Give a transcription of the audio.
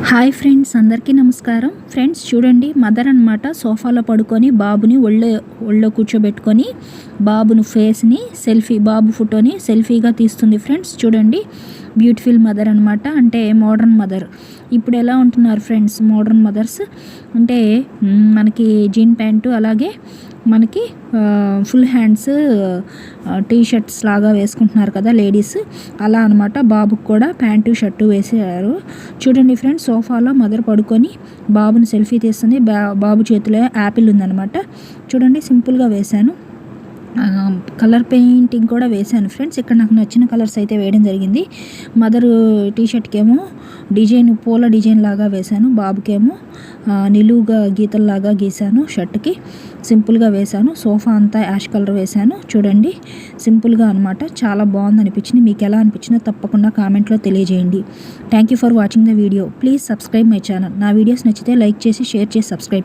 Hi friends, అందరికీ నమస్కారం. Friends చూడండి, మదర్ అన్నమాట సోఫాలో పడుకొని బాబుని ఒళ్ళో కూర్చోబెట్టుకొని బాబును ఫేస్ని బాబు ఫోటోని సెల్ఫీగా తీస్తుంది. ఫ్రెండ్స్ చూడండి, బ్యూటిఫుల్ మదర్ అనమాట. అంటే మోడర్న్ మదర్. ఇప్పుడు ఎలా ఉంటున్నారు ఫ్రెండ్స్ మోడర్న్ మదర్స్ అంటే మనకి జీన్ ప్యాంటు, అలాగే మనకి ఫుల్ హ్యాండ్స్ టీ షర్ట్స్ లాగా వేసుకుంటున్నారు కదా లేడీస్, అలా అనమాట. బాబుకు కూడా ప్యాంటు షర్టు వేసారు. చూడండి ఫ్రెండ్స్, సోఫాలో మదర్ పడుకొని బాబుని సెల్ఫీ తీస్తుంది. బాబు చేతిలో యాపిల్ ఉందన్నమాట. చూడండి, సింపుల్గా వేశాను. కలర్ పెయింటింగ్ కూడా వేశాను ఫ్రెండ్స్. ఇక్కడ నాకు నచ్చిన కలర్స్ అయితే వేయడం జరిగింది. మదర్ టీషర్ట్కి ఏమో పూల డిజైన్ లాగా వేశాను. బాబుకేమో నిలువుగా గీతల్లాగా గీశాను. షర్ట్కి సింపుల్గా వేశాను. సోఫా అంతా యాష్ కలర్ వేశాను. చూడండి, సింపుల్గా అనమాట. చాలా బాగుంది అనిపించింది. మీకు ఎలా అనిపించిందో తప్పకుండా కామెంట్లో తెలియజేయండి. Thank you for watching the video. Please subscribe my channel. నా వీడియోస్ నచ్చితే లైక్ చేసి, షేర్ చేసి, సబ్స్క్రైబ్ చేయండి.